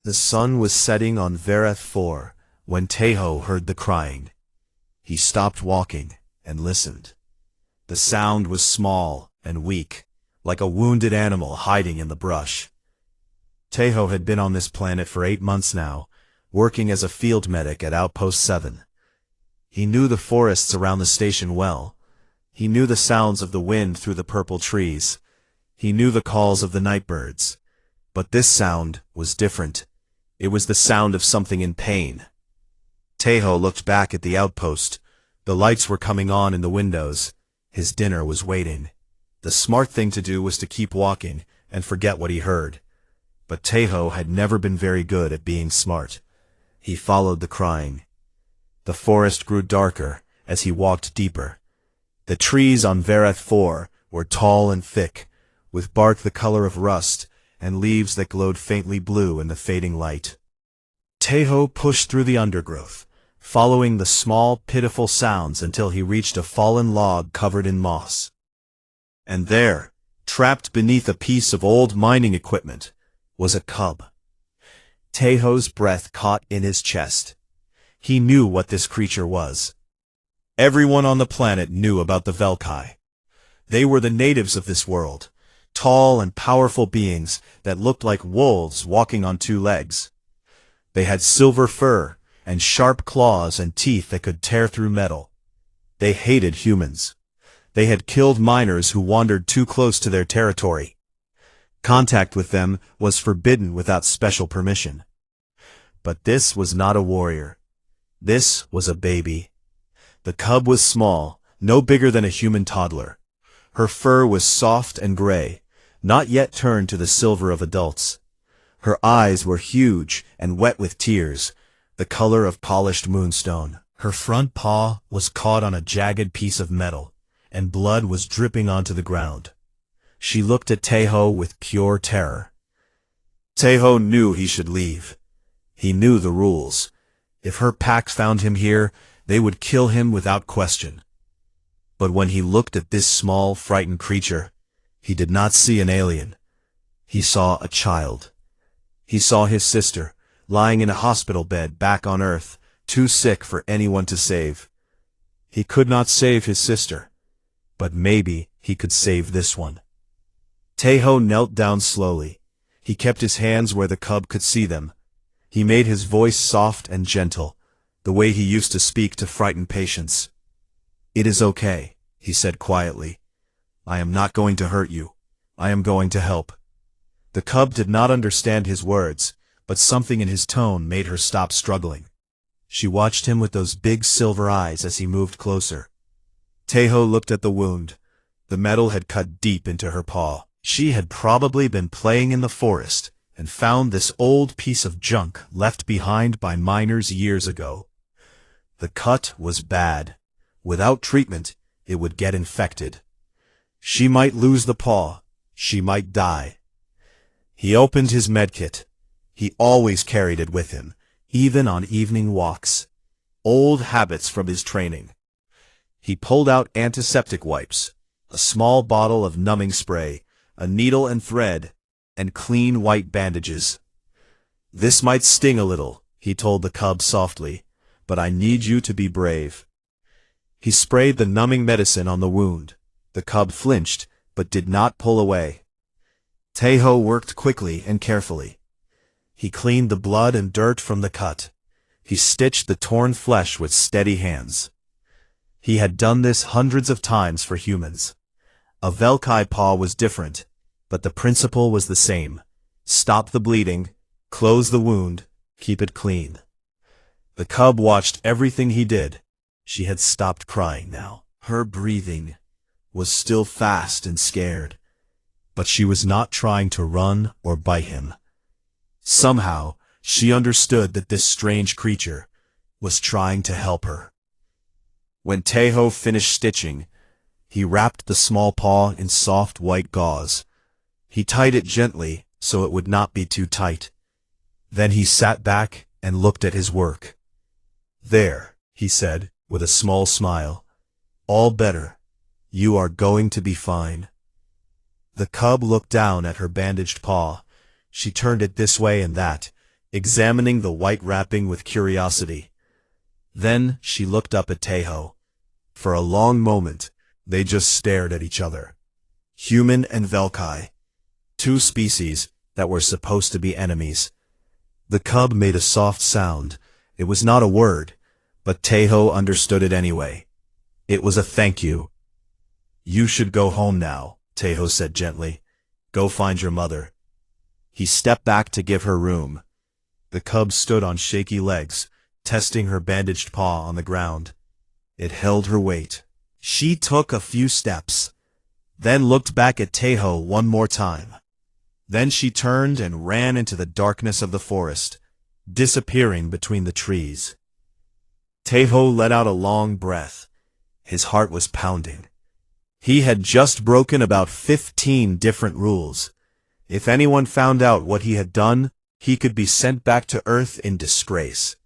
The sun was setting on Vareth 4 when Teho heard the crying. He stopped walking and listened. The sound was small and weak, like a wounded animal hiding in the brush. Teho had been on this planet for 8 months now, working as a field medic at Outpost 7. He knew the forests around the station well. He knew the sounds of the wind through the purple trees. He knew the calls of the night birds. But this sound was different. It was the sound of something in pain. Teho looked back at the outpost. The lights were coming on in the windows. His dinner was waiting. The smart thing to do was to keep walking and forget what he heard. But Teho had never been very good at being smart. He followed the crying. The forest grew darker as he walked deeper. The trees on Vareth 4 were tall and thick, with bark the color of rust and leaves that glowed faintly blue in the fading light. Teho pushed through the undergrowth, following the small, pitiful sounds until he reached a fallen log covered in moss. And there, trapped beneath a piece of old mining equipment, was a cub. Teho's breath caught in his chest. He knew what this creature was. Everyone on the planet knew about the Velkai. They were the natives of this world, tall and powerful beings that looked like wolves walking on 2 legs. They had silver fur and sharp claws and teeth that could tear through metal. They hated humans. They had killed miners who wandered too close to their territory. Contact with them was forbidden without special permission. But this was not a warrior. This was a baby. The cub was small, no bigger than a human toddler. Her fur was soft and gray, not yet turned to the silver of adults. Her eyes were huge and wet with tears, the color of polished moonstone. Her front paw was caught on a jagged piece of metal, and blood was dripping onto the ground. She looked at Teho with pure terror. Teho knew he should leave. He knew the rules. If her pack found him here, they would kill him without question. But when he looked at this small, frightened creature, he did not see an alien. He saw a child. He saw his sister, lying in a hospital bed back on Earth, too sick for anyone to save. He could not save his sister, but maybe he could save this one. Teho knelt down slowly. He kept his hands where the cub could see them. He made his voice soft and gentle, the way he used to speak to frightened patients. "It is okay," he said quietly. "I am not going to hurt you. I am going to help." The cub did not understand his words, but something in his tone made her stop struggling. She watched him with those big silver eyes as he moved closer. Teho looked at the wound. The metal had cut deep into her paw. She had probably been playing in the forest and found this old piece of junk left behind by miners years ago. The cut was bad. Without treatment, it would get infected. She might lose the paw. She might die. He opened his medkit. He always carried it with him, even on evening walks. Old habits from his training. He pulled out antiseptic wipes, a small bottle of numbing spray, a needle and thread, and clean white bandages. "This might sting a little," he told the cub softly, "but I need you to be brave." He sprayed the numbing medicine on the wound. The cub flinched, but did not pull away. Teho worked quickly and carefully. He cleaned the blood and dirt from the cut. He stitched the torn flesh with steady hands. He had done this hundreds of times for humans. A Velkai paw was different, but the principle was the same. Stop the bleeding, close the wound, keep it clean. The cub watched everything he did. She had stopped crying now. Her breathing was still fast and scared, but she was not trying to run or bite him. Somehow, she understood that this strange creature was trying to help her. When Teho finished stitching, he wrapped the small paw in soft white gauze. He tied it gently so it would not be too tight. Then he sat back and looked at his work. "There," he said, with a small smile. "All better. You are going to be fine." The cub looked down at her bandaged paw. She turned it this way and that, examining the white wrapping with curiosity. Then she looked up at Taeho. For a long moment, they just stared at each other. Human and Velkai, two species that were supposed to be enemies. The cub made a soft sound. It was not a word, but Taeho understood it anyway. It was a thank you. You should go home now, Taeho said gently. Go find your mother. He stepped back to give her room. The cub stood on shaky legs, testing her bandaged paw on the ground. It held her weight. She took a few steps, then looked back at Taeho one more time. Then she turned and ran into the darkness of the forest, disappearing between the trees. Taeho let out a long breath. His heart was pounding. He had just broken about 15 different rules. If anyone found out what he had done, he could be sent back to Earth in disgrace.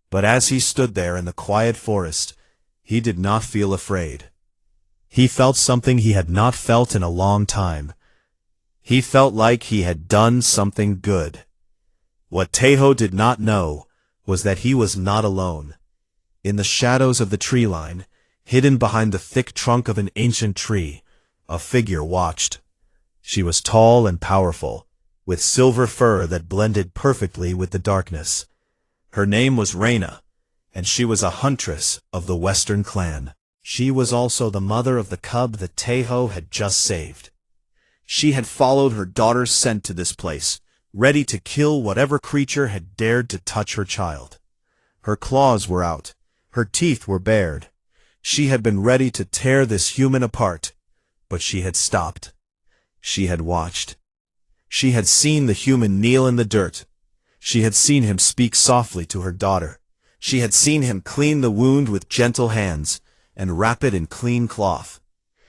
But as he stood there in the quiet forest, he did not feel afraid. He felt something he had not felt in a long time. He felt like he had done something good. What Taeho did not know was that he was not alone. In the shadows of the tree line, hidden behind the thick trunk of an ancient tree, a figure watched. She was tall and powerful, with silver fur that blended perfectly with the darkness. Her name was Reyna, and she was a huntress of the Western clan. She was also the mother of the cub that Taeho had just saved. She had followed her daughter's scent to this place, ready to kill whatever creature had dared to touch her child. Her claws were out. Her teeth were bared. She had been ready to tear this human apart, but she had stopped. She had watched. She had seen the human kneel in the dirt. She had seen him speak softly to her daughter. She had seen him clean the wound with gentle hands and wrap it in clean cloth.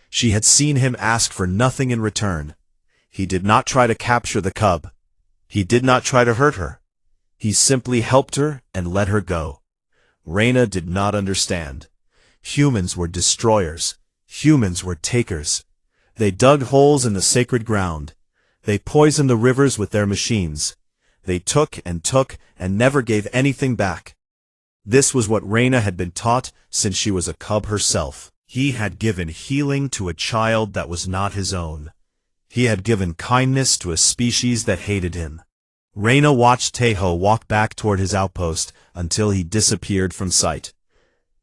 She had seen him ask for nothing in return. He did not try to capture the cub. He did not try to hurt her. He simply helped her and let her go. Reyna did not understand. Humans were destroyers. Humans were takers. They dug holes in the sacred ground. They poisoned the rivers with their machines. They took and never gave anything back. This was what Reyna had been taught since she was a cub herself. He had given healing to a child that was not his own. He had given kindness to a species that hated him. Reyna watched Taeho walk back toward his outpost until he disappeared from sight.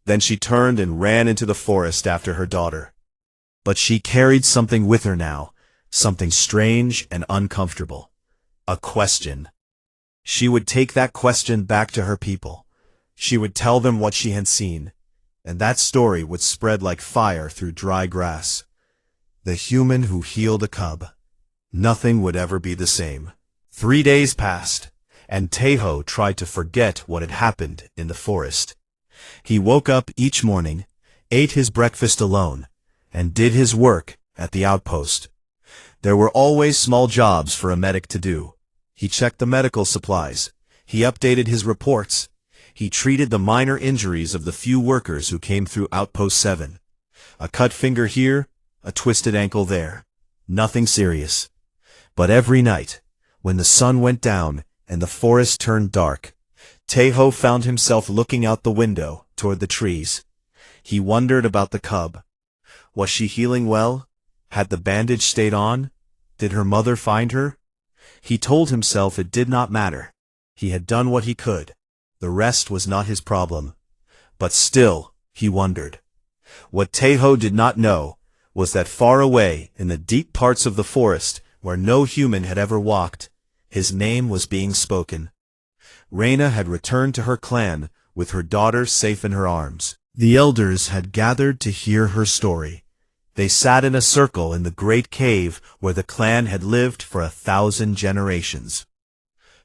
Then she turned and ran into the forest after her daughter. But she carried something with her now, something strange and uncomfortable. A question. She would take that question back to her people. She would tell them what she had seen, and that story would spread like fire through dry grass. The human who healed a cub. Nothing would ever be the same. 3 days passed, and Taeho tried to forget what had happened in the forest. He woke up each morning, ate his breakfast alone, and did his work at the outpost. There were always small jobs for a medic to do. He checked the medical supplies. He updated his reports. He treated the minor injuries of the few workers who came through Outpost 7. A cut finger here, a twisted ankle there. Nothing serious. But every night, when the sun went down and the forest turned dark, Taeho found himself looking out the window toward the trees. He wondered about the cub. Was she healing well? Had the bandage stayed on? Did her mother find her? He told himself it did not matter. He had done what he could. The rest was not his problem. But still, he wondered. What Taeho did not know was that far away in the deep parts of the forest, where no human had ever walked, his name was being spoken. Reyna had returned to her clan with her daughter safe in her arms. The elders had gathered to hear her story. They sat in a circle in the great cave where the clan had lived for 1,000 generations.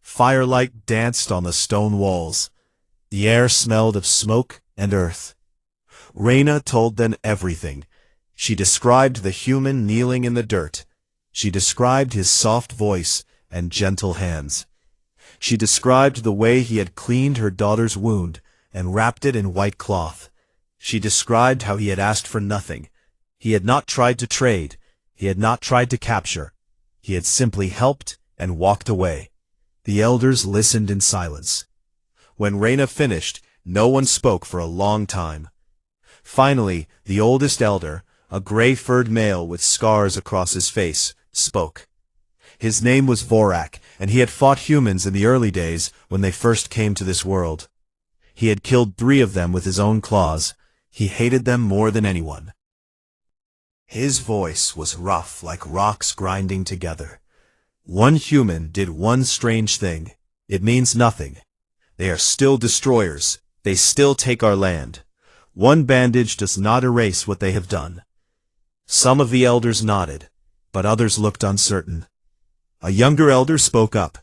Firelight danced on the stone walls. The air smelled of smoke and earth. Reyna told them everything. She described the human kneeling in the dirt. She described his soft voice and gentle hands. She described the way he had cleaned her daughter's wound and wrapped it in white cloth. She described how he had asked for nothing. He had not tried to trade. He had not tried to capture. He had simply helped and walked away. The elders listened in silence. When Reyna finished, no one spoke for a long time. Finally, the oldest elder, a gray-furred male with scars across his face, spoke. His name was Vorak, and he had fought humans in the early days when they first came to this world. He had killed 3 of them with his own claws. He hated them more than anyone. His voice was rough like rocks grinding together. One human did one strange thing. It means nothing. They are still destroyers. They still take our land. One bandage does not erase what they have done. Some of the elders nodded, but others looked uncertain. A younger elder spoke up.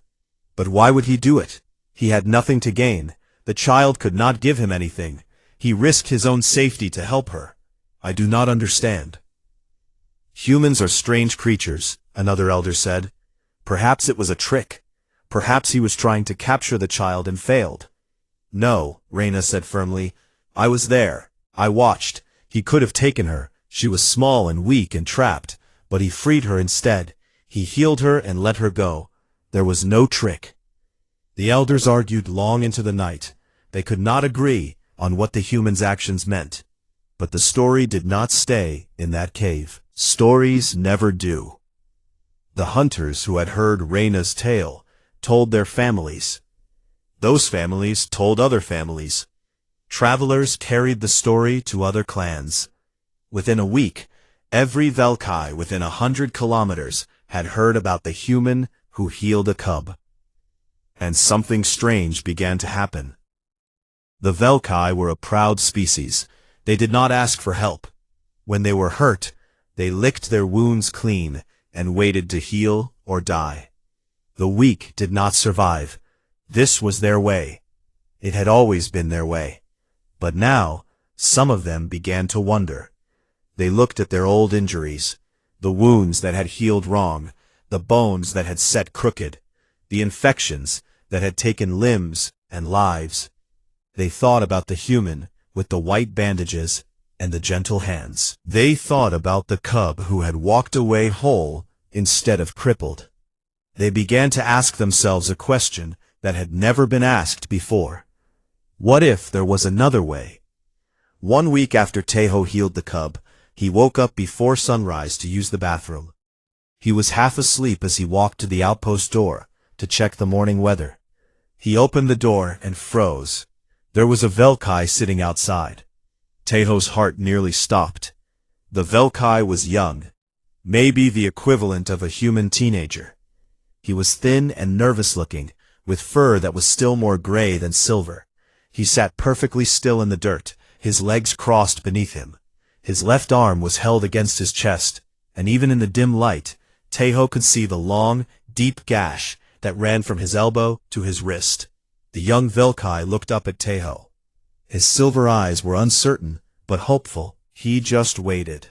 But why would he do it? He had nothing to gain. The child could not give him anything. He risked his own safety to help her. I do not understand. Humans are strange creatures, another elder said. Perhaps it was a trick. Perhaps he was trying to capture the child and failed. No, Reyna said firmly. I was there. I watched. He could have taken her. She was small and weak and trapped, but he freed her instead. He healed her and let her go. There was no trick. The elders argued long into the night. They could not agree on what the humans' actions meant. But the story did not stay in that cave. Stories never do. The hunters who had heard Reyna's tale told their families. Those families told other families. Travelers carried the story to other clans. Within a week, every Velkai within 100 kilometers had heard about the human who healed a cub. And something strange began to happen. The Velkai were a proud species. They did not ask for help. When they were hurt, they licked their wounds clean and waited to heal or die. The weak did not survive. This was their way. It had always been their way. But now, some of them began to wonder. They looked at their old injuries, the wounds that had healed wrong, the bones that had set crooked, the infections that had taken limbs and lives. They thought about the human with the white bandages and the gentle hands. They thought about the cub who had walked away whole instead of crippled. They began to ask themselves a question that had never been asked before. What if there was another way? 1 week after Tejo healed the cub, he woke up before sunrise to use the bathroom. He was half asleep as he walked to the outpost door to check the morning weather. He opened the door and froze. There was a Velkai sitting outside. Tejo's heart nearly stopped. The Velkai was young, maybe the equivalent of a human teenager. He was thin and nervous-looking, with fur that was still more gray than silver. He sat perfectly still in the dirt, his legs crossed beneath him. His left arm was held against his chest, and even in the dim light, Tejo could see the long, deep gash that ran from his elbow to his wrist. The young Velkai looked up at Tejo. His silver eyes were uncertain, but hopeful. He just waited.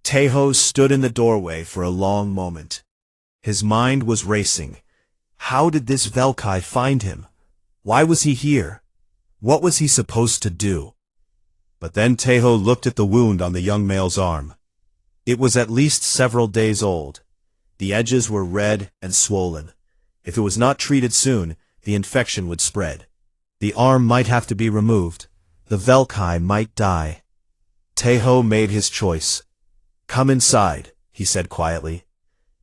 Tejo stood in the doorway for a long moment. His mind was racing. How did this Velkai find him? Why was he here? What was he supposed to do? But then Tejo looked at the wound on the young male's arm. It was at least several days old. The edges were red and swollen. If it was not treated soon, the infection would spread. The arm might have to be removed. The Velkai might die. Tejo made his choice. Come inside, he said quietly.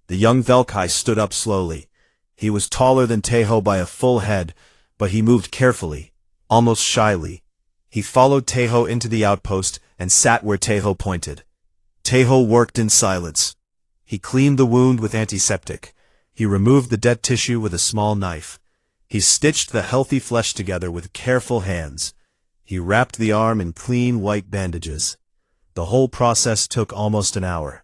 The young Velkai stood up slowly. He was taller than Tejo by a full head, but he moved carefully, almost shyly. He followed Tejo into the outpost and sat where Tejo pointed. Tejo worked in silence. He cleaned the wound with antiseptic. He removed the dead tissue with a small knife. He stitched the healthy flesh together with careful hands. He wrapped the arm in clean white bandages. The whole process took almost an hour.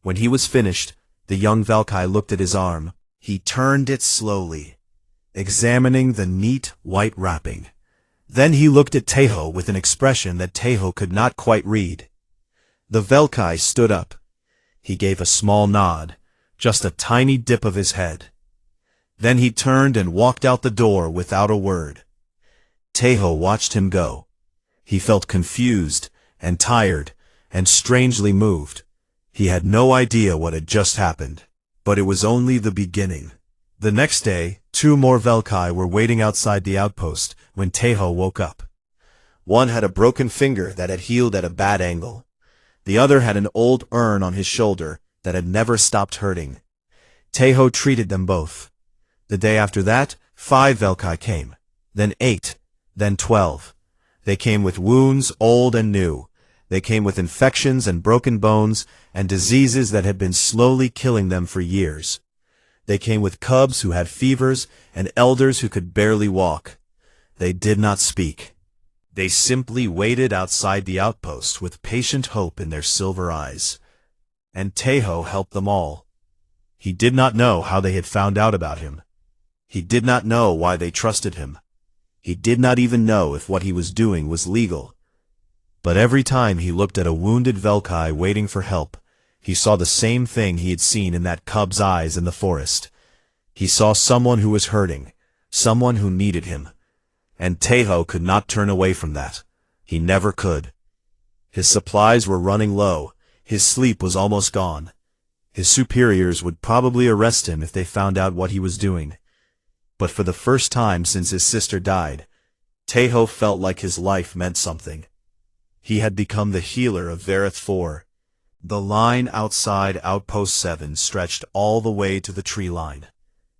When he was finished, the young Velkai looked at his arm. He turned it slowly, examining the neat white wrapping. Then he looked at Tejo with an expression that Tejo could not quite read. The Velkai stood up. He gave a small nod, just a tiny dip of his head. Then he turned and walked out the door without a word. Tejo watched him go. He felt confused and tired and strangely moved. He had no idea what had just happened. But it was only the beginning. The next day, 2 more Velkai were waiting outside the outpost when Taeho woke up. One had a broken finger that had healed at a bad angle. The other had an old urn on his shoulder that had never stopped hurting. Taeho treated them both. The day after that, 5 Velkai came, then 8, then 12. They came with wounds, old and new. They came with infections and broken bones and diseases that had been slowly killing them for years. They came with cubs who had fevers and elders who could barely walk. They did not speak. They simply waited outside the outpost with patient hope in their silver eyes. And Taeho helped them all. He did not know how they had found out about him. He did not know why they trusted him. He did not even know if what he was doing was legal. But every time he looked at a wounded Velkai waiting for help, he saw the same thing he had seen in that cub's eyes in the forest. He saw someone who was hurting, someone who needed him. And Taeho could not turn away from that. He never could. His supplies were running low. His sleep was almost gone. His superiors would probably arrest him if they found out what he was doing. But for the first time since his sister died, Taeho felt like his life meant something. He had become the healer of Verith 4. The line outside Outpost 7 stretched all the way to the tree line.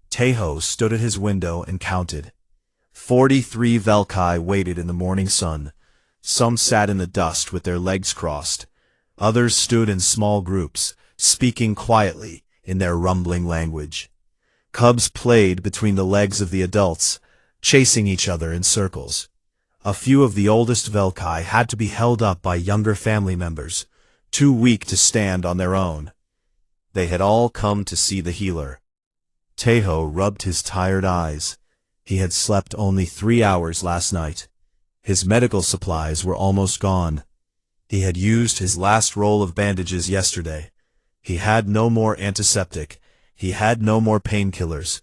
Taeho stood at his window and counted. 43 Velkai waited in the morning sun. Some sat in the dust with their legs crossed. Others stood in small groups, speaking quietly in their rumbling language. Cubs played between the legs of the adults, chasing each other in circles. A few of the oldest Velkai had to be held up by younger family members, too weak to stand on their own. They had all come to see the healer. Taeho rubbed his tired eyes. He had slept only 3 hours last night. His medical supplies were almost gone. He had used his last roll of bandages yesterday. He had no more antiseptic. He had no more painkillers.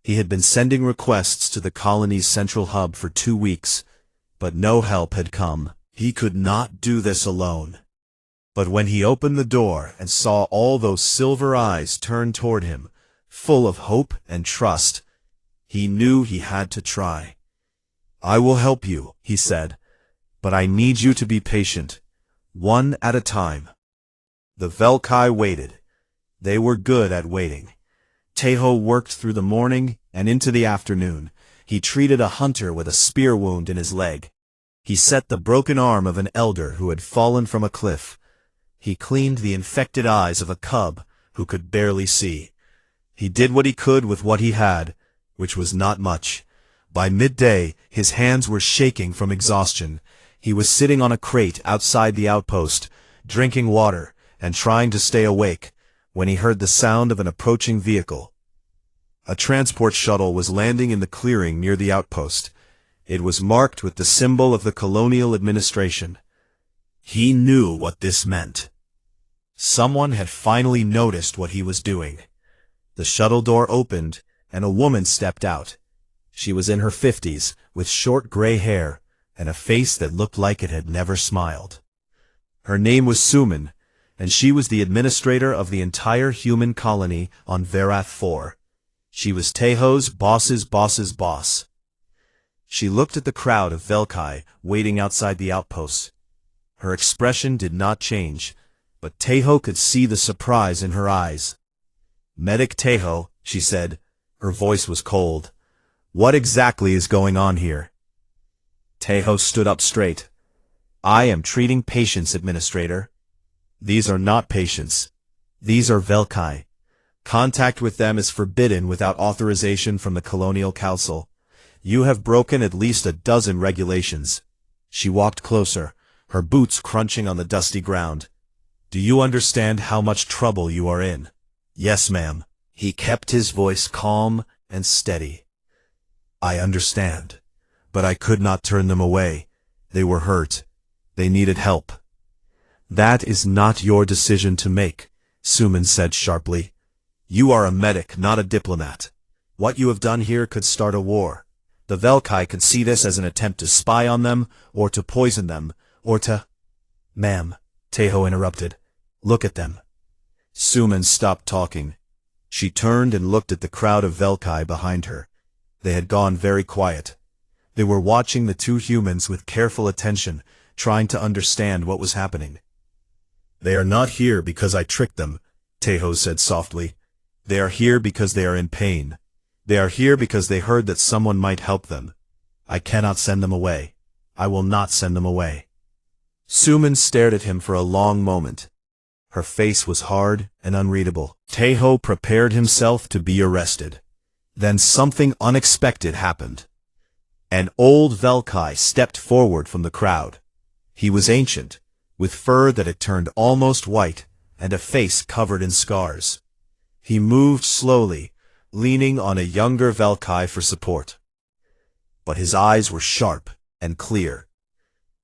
He had been sending requests to the colony's central hub for 2 weeks, but no help had come. He could not do this alone. But when he opened the door and saw all those silver eyes turned toward him, full of hope and trust, he knew he had to try. "I will help you," he said, "but I need you to be patient, one at a time." The Velkai waited. They were good at waiting. Taeho worked through the morning and into the afternoon. He treated a hunter with a spear wound in his leg. He set the broken arm of an elder who had fallen from a cliff. He cleaned the infected eyes of a cub who could barely see. He did what he could with what he had, which was not much. By midday, his hands were shaking from exhaustion. He was sitting on a crate outside the outpost, drinking water and trying to stay awake, when he heard the sound of an approaching vehicle. A transport shuttle was landing in the clearing near the outpost. It was marked with the symbol of the colonial administration. He knew what this meant. Someone had finally noticed what he was doing. The shuttle door opened, and a woman stepped out. She was in her 50s, with short gray hair, and a face that looked like it had never smiled. Her name was Suman, and she was the administrator of the entire human colony on Verith 4. She was Taeho's boss's boss's boss. She looked at the crowd of Velkai waiting outside the outposts. Her expression did not change, but Taeho could see the surprise in her eyes. "Medic Taeho," she said. Her voice was cold. "What exactly is going on here?" Taeho stood up straight. "I am treating patients, Administrator." "These are not patients. These are Velkai. Contact with them is forbidden without authorization from the Colonial Council. You have broken at least a dozen regulations." She walked closer, her boots crunching on the dusty ground. "Do you understand how much trouble you are in?" "Yes, ma'am." He kept his voice calm and steady. "I understand, but I could not turn them away. They were hurt. They needed help." "That is not your decision to make," Suman said sharply. "You are a medic, not a diplomat. What you have done here could start a war. The Velkai could see this as an attempt to spy on them, or to poison them, or to—" "Ma'am," Taeho interrupted, "look at them." Suman stopped talking. She turned and looked at the crowd of Velkai behind her. They had gone very quiet. They were watching the two humans with careful attention, trying to understand what was happening. "They are not here because I tricked them," Tejo said softly. "They are here because they are in pain. They are here because they heard that someone might help them. I cannot send them away. I will not send them away." Suman stared at him for a long moment. Her face was hard and unreadable. Tejo prepared himself to be arrested. Then something unexpected happened. An old Velkai stepped forward from the crowd. He was ancient, with fur that had turned almost white, and a face covered in scars. He moved slowly, leaning on a younger Velkai for support. But his eyes were sharp and clear.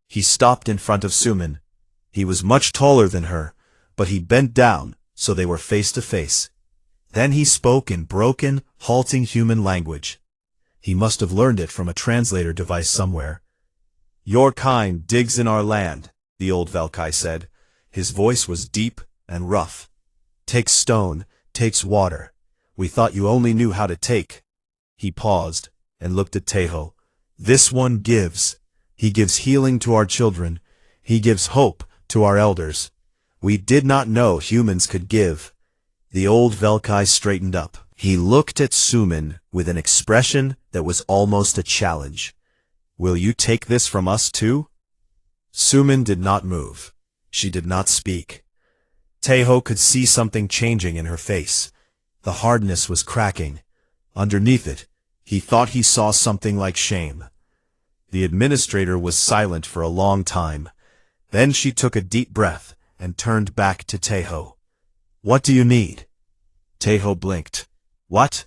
He stopped in front of Suman. He was much taller than her, but he bent down, so they were face to face. Then he spoke in broken, halting human language. He must have learned it from a translator device somewhere. "Your kind digs in our land," the old Velkai said. His voice was deep and rough. "Takes stone, takes water. We thought you only knew how to take." He paused and looked at Tejo. "This one gives. He gives healing to our children. He gives hope to our elders. We did not know humans could give." The old Velkai straightened up. He looked at Suman with an expression that was almost a challenge. "Will you take this from us too?" Suman did not move. She did not speak. Tejo could see something changing in her face. The hardness was cracking. Underneath it, he thought he saw something like shame. The administrator was silent for a long time. Then she took a deep breath and turned back to Tejo. "What do you need?" Tejo blinked. "What?"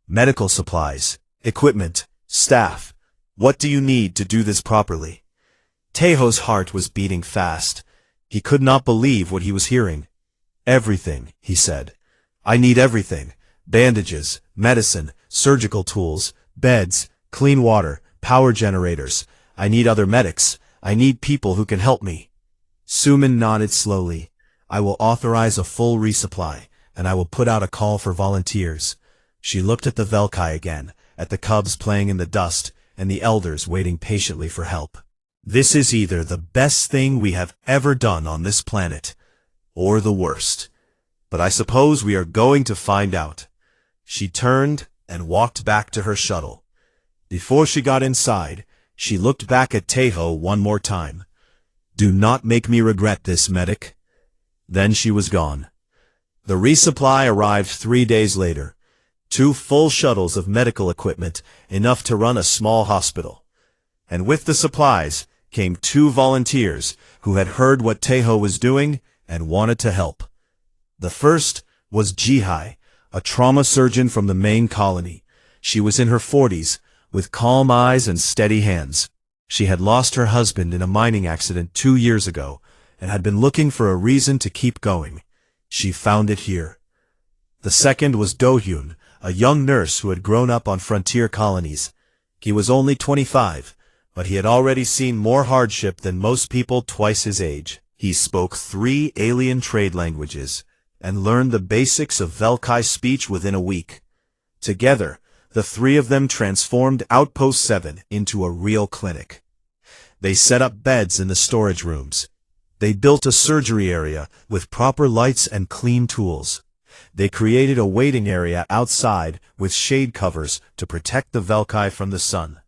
"Medical supplies, equipment, staff. What do you need to do this properly?" Tejo's heart was beating fast. He could not believe what he was hearing. "Everything," he said. "I need everything. Bandages, medicine, surgical tools, beds, clean water, power generators. I need other medics. I need people who can help me." Suman nodded slowly. "I will authorize a full resupply, and I will put out a call for volunteers." She looked at the Velkai again, at the cubs playing in the dust, and the elders waiting patiently for help. "This is either the best thing we have ever done on this planet, or the worst. But I suppose we are going to find out." She turned and walked back to her shuttle. Before she got inside, she looked back at Tejo one more time. "Do not make me regret this, medic." Then she was gone. The resupply arrived 3 days later. 2 full shuttles of medical equipment, enough to run a small hospital. And with the supplies came 2 volunteers who had heard what Tejo was doing and wanted to help. The first was Jihai, a trauma surgeon from the main colony. She was in her 40s, with calm eyes and steady hands. She had lost her husband in a mining accident 2 years ago, and had been looking for a reason to keep going. She found it here. The second was Do-hyun, a young nurse who had grown up on frontier colonies. He was only 25, but he had already seen more hardship than most people twice his age. He spoke 3 alien trade languages, and learned the basics of Velkai speech within a week. Together, the 3 of them transformed Outpost 7 into a real clinic. They set up beds in the storage rooms. They built a surgery area with proper lights and clean tools. They created a waiting area outside with shade covers to protect the Velkai from the sun.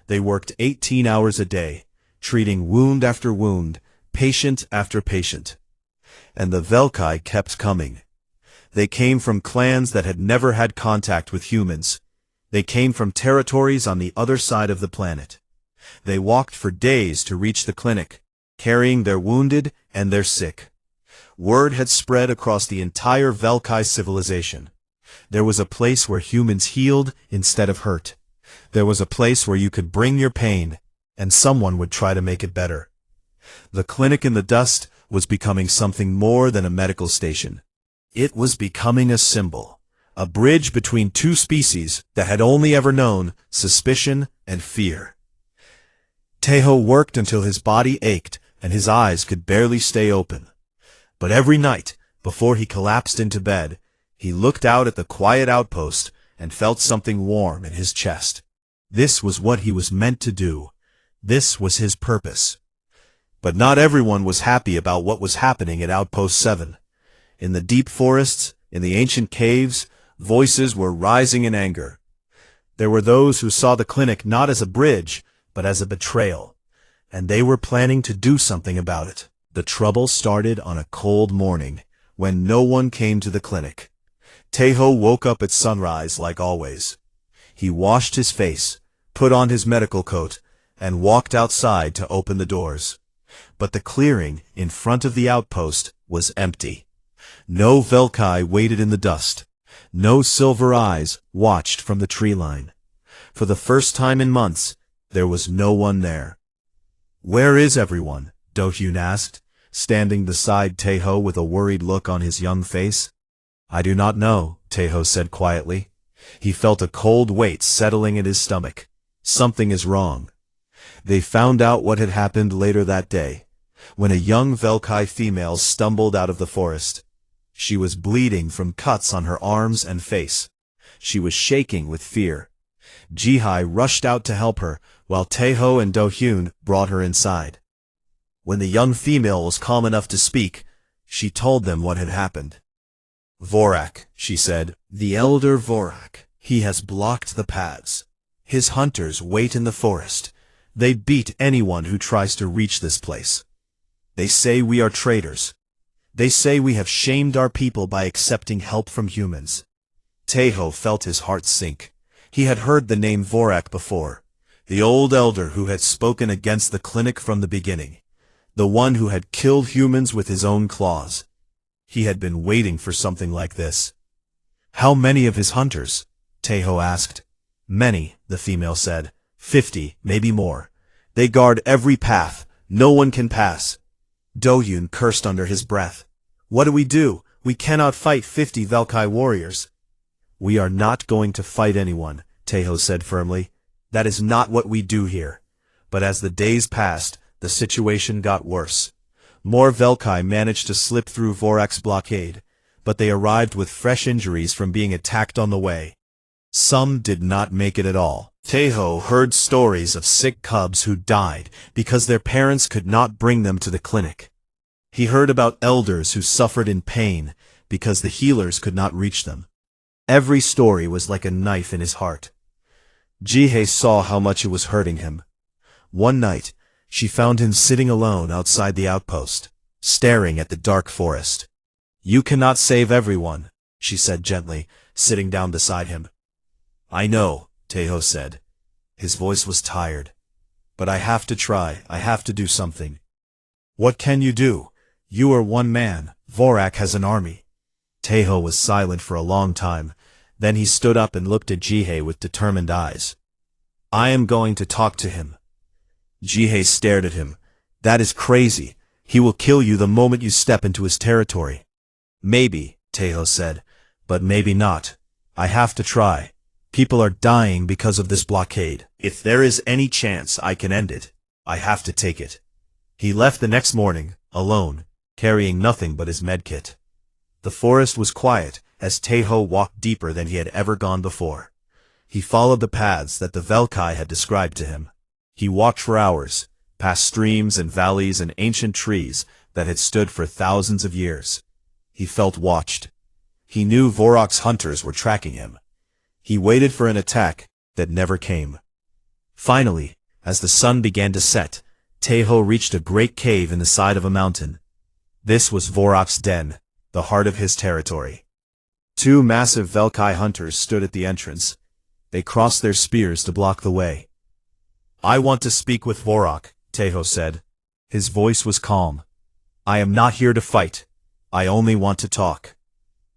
They worked 18 hours a day, treating wound after wound, patient after patient. And the Velkai kept coming. They came from clans that had never had contact with humans. They came from territories on the other side of the planet. They walked for days to reach the clinic, carrying their wounded and their sick. Word had spread across the entire Velkai civilization. There was a place where humans healed instead of hurt. There was a place where you could bring your pain, and someone would try to make it better. The clinic in the dust was becoming something more than a medical station. It was becoming a symbol, a bridge between 2 species that had only ever known suspicion and fear. Tejo worked until his body ached and his eyes could barely stay open. But every night, before he collapsed into bed, he looked out at the quiet outpost and felt something warm in his chest. This was what he was meant to do. This was his purpose. But not everyone was happy about what was happening at Outpost 7. In the deep forests, in the ancient caves, voices were rising in anger. There were those who saw the clinic not as a bridge, but as a betrayal, and they were planning to do something about it. The trouble started on a cold morning, when no one came to the clinic. Taeho woke up at sunrise like always. He washed his face, put on his medical coat, and walked outside to open the doors. But the clearing in front of the outpost was empty. No Velkai waited in the dust. No silver eyes watched from the tree line. For the first time in months, there was no one there. "Where is everyone?" Do-hyun asked, standing beside Taeho with a worried look on his young face. "I do not know," Taeho said quietly. He felt a cold weight settling in his stomach. Something is wrong. They found out what had happened later that day, when a young Velkai female stumbled out of the forest. She was bleeding from cuts on her arms and face. She was shaking with fear. Jihai rushed out to help her, while Taeho and Do-hyun brought her inside. When the young female was calm enough to speak, she told them what had happened. "Vorak," she said, "the elder Vorak. He has blocked the paths. His hunters wait in the forest. They beat anyone who tries to reach this place. They say we are traitors. They say we have shamed our people by accepting help from humans." Taeho felt his heart sink. He had heard the name Vorak before, the old elder who had spoken against the clinic from the beginning, the one who had killed humans with his own claws. He had been waiting for something like this. "How many of his hunters?" Taeho asked. "Many," the female said. 50, maybe more. They guard every path. No one can pass." Do-hyun cursed under his breath. "What do? We cannot fight 50 Velkai warriors." "We are not going to fight anyone," Taeho said firmly. "That is not what we do here." But as the days passed, the situation got worse. More Velkai managed to slip through Vorak's blockade, but they arrived with fresh injuries from being attacked on the way. Some did not make it at all. Taeho heard stories of sick cubs who died because their parents could not bring them to the clinic. He heard about elders who suffered in pain because the healers could not reach them. Every story was like a knife in his heart. Jihei saw how much it was hurting him. One night, she found him sitting alone outside the outpost, staring at the dark forest. "You cannot save everyone," she said gently, sitting down beside him. "I know," Taeho said. His voice was tired. "But I have to try. I have to do something." "What can you do? You are one man. Vorak has an army." Taeho was silent for a long time. Then he stood up and looked at Jihei with determined eyes. "I am going to talk to him." Jihei stared at him. "That is crazy. He will kill you the moment you step into his territory." "Maybe," Taeho said, "but maybe not. I have to try. People are dying because of this blockade. If there is any chance I can end it, I have to take it." He left the next morning, alone, carrying nothing but his medkit. The forest was quiet as Taeho walked deeper than he had ever gone before. He followed the paths that the Velkai had described to him. He walked for hours, past streams and valleys and ancient trees that had stood for thousands of years. He felt watched. He knew Vorak's hunters were tracking him. He waited for an attack that never came. Finally, as the sun began to set, Taeho reached a great cave in the side of a mountain. This was Vorak's den, the heart of his territory. Two massive Velkai hunters stood at the entrance. They crossed their spears to block the way. "I want to speak with Vorak," Taeho said. His voice was calm. "I am not here to fight. I only want to talk."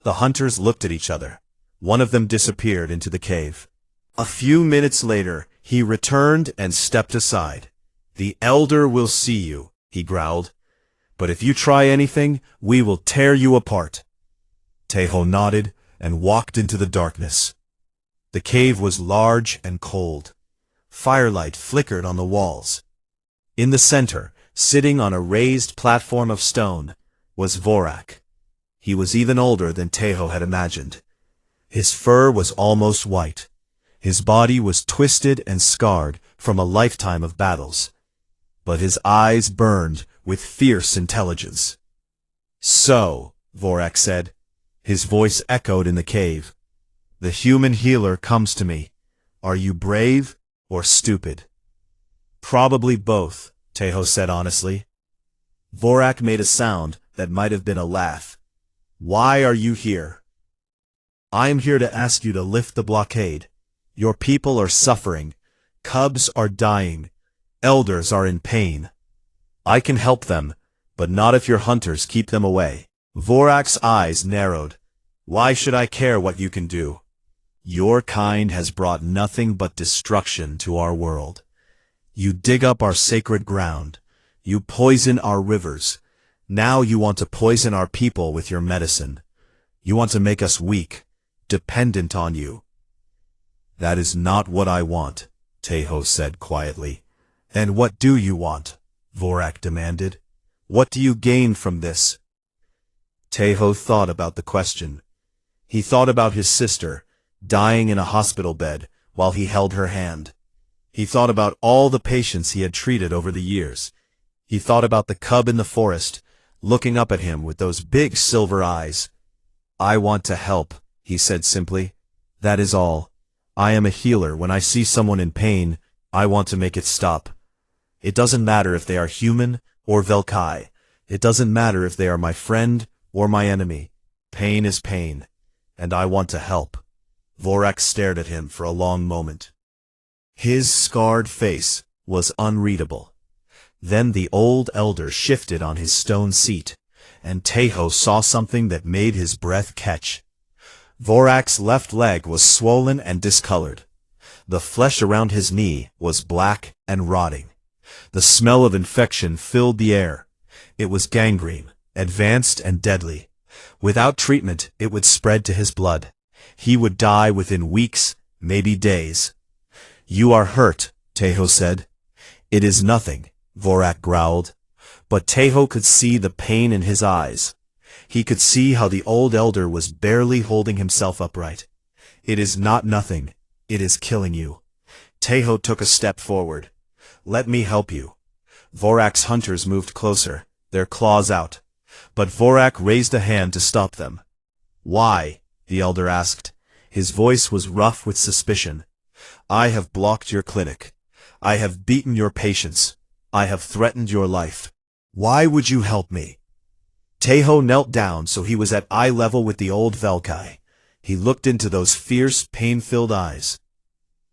The hunters looked at each other. One of them disappeared into the cave. A few minutes later, he returned and stepped aside. "The elder will see you," he growled. "But if you try anything, we will tear you apart." Taeho nodded and walked into the darkness. The cave was large and cold. Firelight flickered on the walls. In the center, sitting on a raised platform of stone, was Vorak. He was even older than Taeho had imagined. His fur was almost white. His body was twisted and scarred from a lifetime of battles. But his eyes burned with fierce intelligence. "So," Vorak said. His voice echoed in the cave. "The human healer comes to me. Are you brave or stupid?" "Probably both," Teho said honestly. Vorak made a sound that might have been a laugh. "Why are you here?" "I am here to ask you to lift the blockade. Your people are suffering. Cubs are dying. Elders are in pain. I can help them, but not if your hunters keep them away." Vorak's eyes narrowed. "Why should I care what you can do? Your kind has brought nothing but destruction to our world. You dig up our sacred ground. You poison our rivers. Now you want to poison our people with your medicine. You want to make us weak, dependent on you." "That is not what I want," Teho said quietly. "And what do you want?" Vorak demanded. "What do you gain from this?" Teho thought about the question. He thought about his sister, dying in a hospital bed while he held her hand. He thought about all the patients he had treated over the years. He thought about the cub in the forest, looking up at him with those big silver eyes. "I want to help," he said simply. "That is all. I am a healer. When I see someone in pain, I want to make it stop. It doesn't matter if they are human or Velkai. It doesn't matter if they are my friend or my enemy. Pain is pain, and I want to help." Vorak stared at him for a long moment. His scarred face was unreadable. Then the old elder shifted on his stone seat, and Teho saw something that made his breath catch. Vorak's left leg was swollen and discolored. The flesh around his knee was black and rotting. The smell of infection filled the air. It was gangrene, advanced and deadly. Without treatment, it would spread to his blood. He would die within weeks, maybe days. "You are hurt," Teho said. "It is nothing," Vorak growled. But Teho could see the pain in his eyes. He could see how the old elder was barely holding himself upright. "It is not nothing. It is killing you." Teho took a step forward. "Let me help you." Vorak's hunters moved closer, their claws out. But Vorak raised a hand to stop them. "Why?" the elder asked. His voice was rough with suspicion. "I have blocked your clinic. I have beaten your patients. I have threatened your life. Why would you help me?" Teho knelt down so he was at eye level with the old Velkai. He looked into those fierce, pain-filled eyes.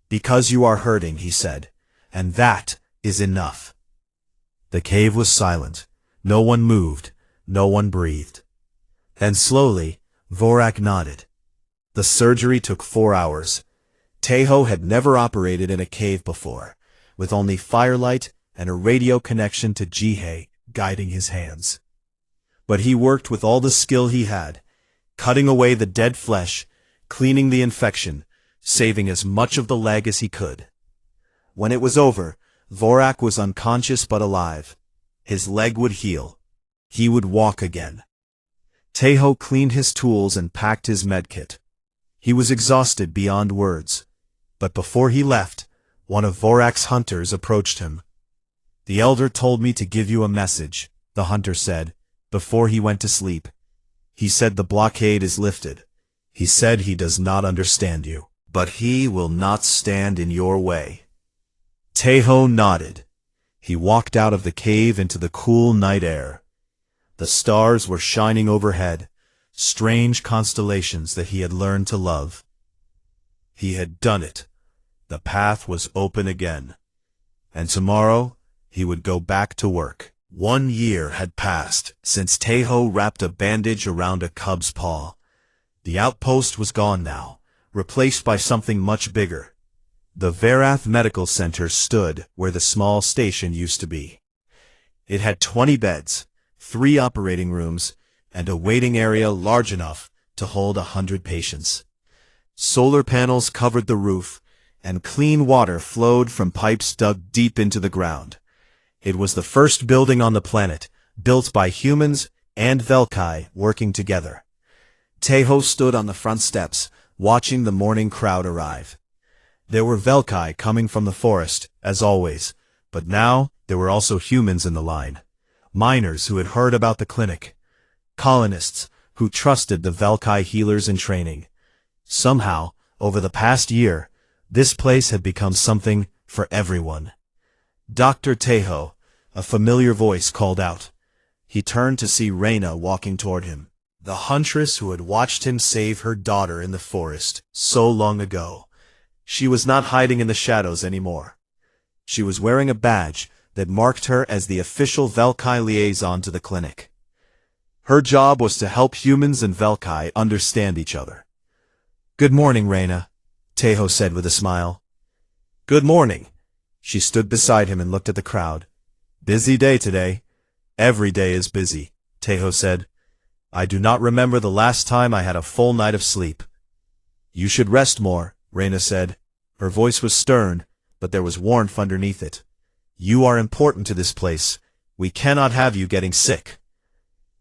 "Because you are hurting," he said, "and that is enough." The cave was silent. No one moved. No one breathed. Then slowly, Vorak nodded. The surgery took 4 hours. Teho had never operated in a cave before, with only firelight and a radio connection to Jihei guiding his hands. But he worked with all the skill he had, cutting away the dead flesh, cleaning the infection, saving as much of the leg as he could. When it was over, Vorak was unconscious but alive. His leg would heal. He would walk again. Teho cleaned his tools and packed his medkit. He was exhausted beyond words. But before he left, one of Vorak's hunters approached him. "The elder told me to give you a message," the hunter said, before he went to sleep. "He said the blockade is lifted. He said he does not understand you, but he will not stand in your way." Teho nodded. He walked out of the cave into the cool night air. The stars were shining overhead, strange constellations that he had learned to love. He had done it. The path was open again. And tomorrow, he would go back to work. 1 year had passed since Teho wrapped a bandage around a cub's paw. The outpost was gone now, replaced by something much bigger. The Verath Medical Center stood where the small station used to be. It had 20 beds, 3 operating rooms, and a waiting area large enough to hold 100 patients. Solar panels covered the roof, and clean water flowed from pipes dug deep into the ground. It was the first building on the planet, built by humans and Velkai working together. Teho stood on the front steps, watching the morning crowd arrive. There were Velkai coming from the forest, as always, but now there were also humans in the line. Miners who had heard about the clinic. Colonists who trusted the Velkai healers in training. Somehow, over the past year, this place had become something for everyone. Dr. Teho, a familiar voice called out. He turned to see Reyna walking toward him, the huntress who had watched him save her daughter in the forest so long ago. She was not hiding in the shadows anymore. She was wearing a badge that marked her as the official Velkai liaison to the clinic. Her job was to help humans and Velkai understand each other. "Good morning, Reyna," Teho said with a smile. "Good morning." She stood beside him and looked at the crowd. "Busy day today." "Every day is busy," Teho said. "I do not remember the last time I had a full night of sleep." "You should rest more," Reyna said. Her voice was stern, but there was warmth underneath it. "You are important to this place. We cannot have you getting sick."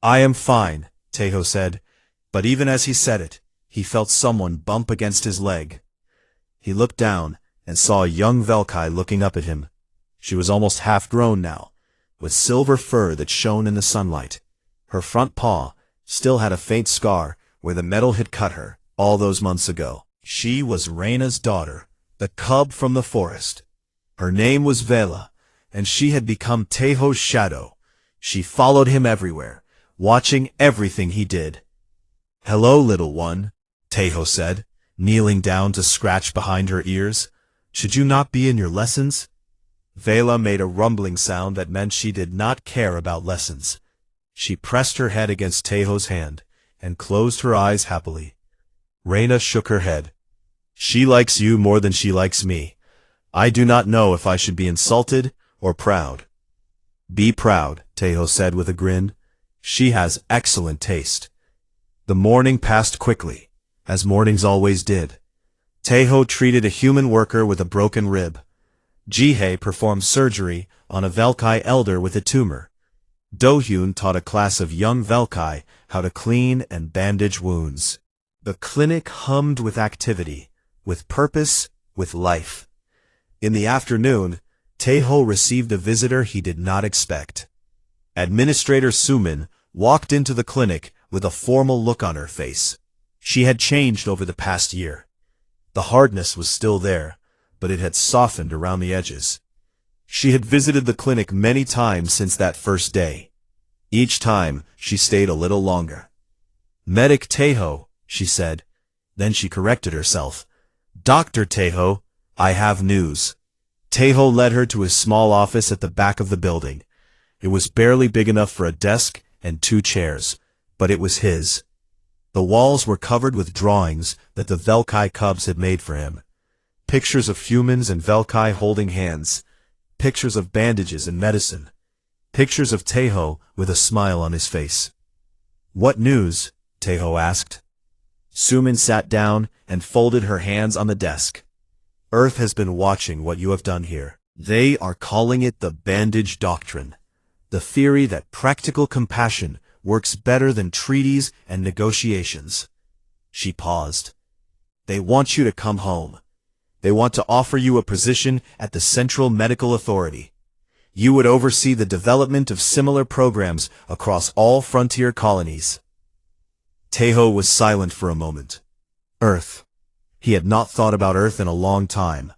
"I am fine," Teho said, but even as he said it, he felt someone bump against his leg. He looked down and saw a young Velkai looking up at him. She was almost half-grown now, with silver fur that shone in the sunlight. Her front paw still had a faint scar where the metal had cut her all those months ago. She was Reyna's daughter, the cub from the forest. Her name was Vela, and she had become Teho's shadow. She followed him everywhere, watching everything he did. "Hello, little one," Teho said, kneeling down to scratch behind her ears. "Should you not be in your lessons?" Vela made a rumbling sound that meant she did not care about lessons. She pressed her head against Teho's hand and closed her eyes happily. Reyna shook her head. "She likes you more than she likes me. I do not know if I should be insulted or proud." "Be proud," Teho said with a grin. "She has excellent taste." The morning passed quickly, as mornings always did. Teho treated a human worker with a broken rib. Jihei performed surgery on a Velkai elder with a tumor. Dohyun taught a class of young Velkai how to clean and bandage wounds. The clinic hummed with activity, with purpose, with life. In the afternoon, Teho received a visitor he did not expect. Administrator Sumin walked into the clinic with a formal look on her face. She had changed over the past year. The hardness was still there, but it had softened around the edges. She had visited the clinic many times since that first day. Each time, she stayed a little longer. "Medic Teho," she said. Then she corrected herself. "Dr. Teho, I have news." Teho led her to his small office at the back of the building. It was barely big enough for a desk and 2 chairs, but it was his. The walls were covered with drawings that the Velkai cubs had made for him. Pictures of humans and Velkai holding hands. Pictures of bandages and medicine. Pictures of Teho with a smile on his face. "What news?" Teho asked. Sumin sat down and folded her hands on the desk. "Earth has been watching what you have done here. They are calling it the bandage doctrine. The theory that practical compassion works better than treaties and negotiations." She paused. "They want you to come home. They want to offer you a position at the Central Medical Authority. You would oversee the development of similar programs across all frontier colonies." Teho was silent for a moment. Earth. He had not thought about Earth in a long time.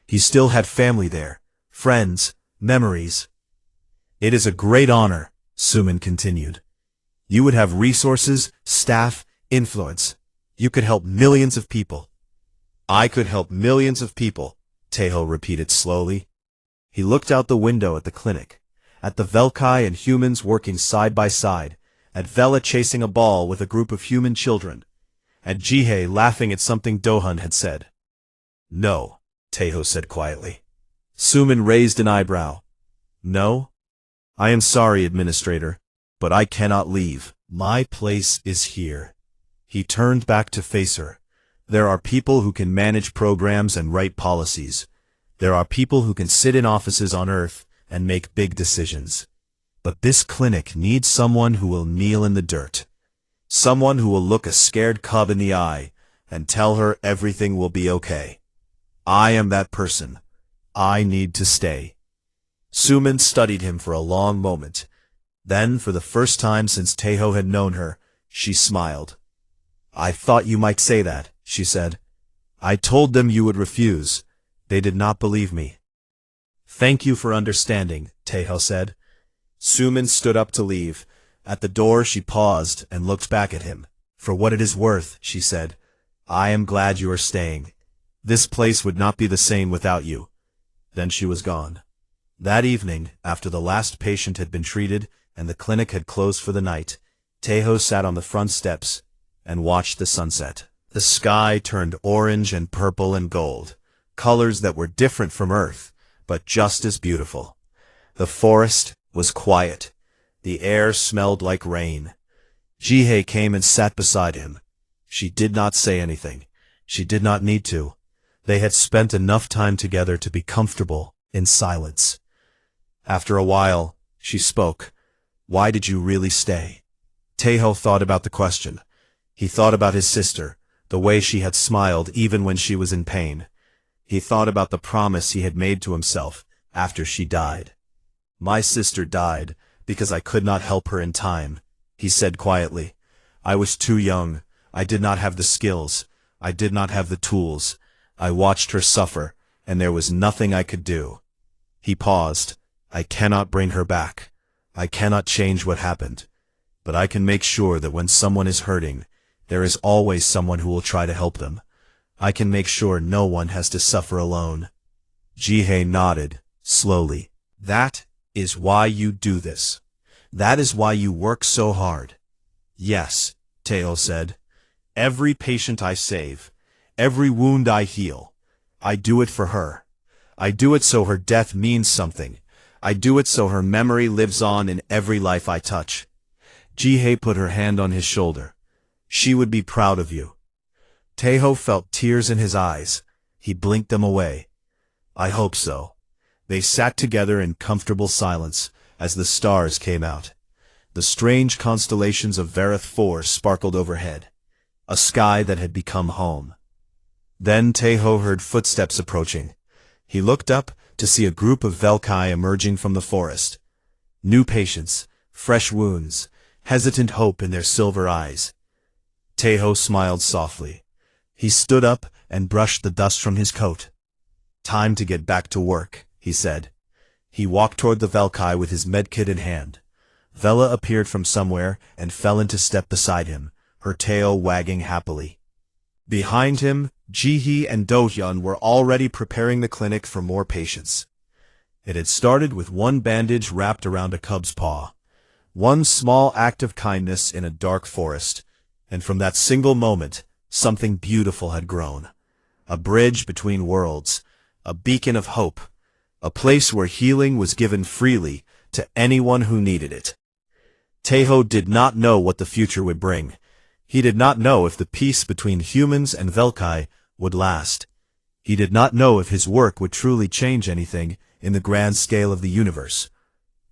He still had family there, friends, memories. "It is a great honor," Sumin continued. "You would have resources, staff, influence. You could help millions of people." "I could help millions of people," Teho repeated slowly. He looked out the window at the clinic, at the Velkai and humans working side by side, at Vela chasing a ball with a group of human children, at Jihei laughing at something Dohun had said. "No," Teho said quietly. Sumin raised an eyebrow. "No? I am sorry, Administrator, but I cannot leave. My place is here." He turned back to face her. "There are people who can manage programs and write policies. There are people who can sit in offices on Earth and make big decisions. But this clinic needs someone who will kneel in the dirt. Someone who will look a scared cub in the eye and tell her everything will be okay. I am that person. I need to stay. Sumin studied him for a long moment. Then, for the first time since Taeho had known her, she smiled. I thought you might say that, she said. I told them you would refuse. They did not believe me. Thank you for understanding, Taeho said. Sumin stood up to leave. At the door she paused and looked back at him. For what it is worth, she said, I am glad you are staying. This place would not be the same without you. Then she was gone. That evening, after the last patient had been treated and the clinic had closed for the night, Taeho sat on the front steps and watched the sunset. The sky turned orange and purple and gold, colors that were different from Earth, but just as beautiful. The forest was quiet. The air smelled like rain. Jihei came and sat beside him. She did not say anything. She did not need to. They had spent enough time together to be comfortable in silence. After a while, she spoke. Why did you really stay? Taeho thought about the question. He thought about his sister, the way she had smiled even when she was in pain. He thought about the promise he had made to himself after she died. My sister died because I could not help her in time, he said quietly. I was too young. I did not have the skills. I did not have the tools. I watched her suffer, and there was nothing I could do. He paused. I cannot bring her back. I cannot change what happened. But I can make sure that when someone is hurting, there is always someone who will try to help them. I can make sure no one has to suffer alone. Jihei nodded, slowly. That is why you do this. That is why you work so hard. Yes, Taeho said. Every patient I save, every wound I heal, I do it for her. I do it so her death means something. I do it so her memory lives on in every life I touch. Jihei put her hand on his shoulder. She would be proud of you. Taeho felt tears in his eyes. He blinked them away. I hope so. They sat together in comfortable silence as the stars came out. The strange constellations of Vareth 4 sparkled overhead, a sky that had become home. Then Taeho heard footsteps approaching. He looked up to see a group of Velkai emerging from the forest. New patients, fresh wounds, hesitant hope in their silver eyes. Taeho smiled softly. He stood up and brushed the dust from his coat. Time to get back to work, he said. He walked toward the Velkai with his medkit in hand. Vela appeared from somewhere and fell into step beside him, her tail wagging happily. Behind him, Jihee and Dohyun were already preparing the clinic for more patients. It had started with one bandage wrapped around a cub's paw, one small act of kindness in a dark forest, and from that single moment, something beautiful had grown. A bridge between worlds, a beacon of hope, a place where healing was given freely to anyone who needed it. Taeho did not know what the future would bring. He did not know if the peace between humans and Velkai would last. He did not know if his work would truly change anything in the grand scale of the universe.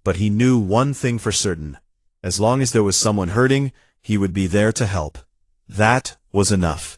But he knew one thing for certain. As long as there was someone hurting, he would be there to help. That was enough.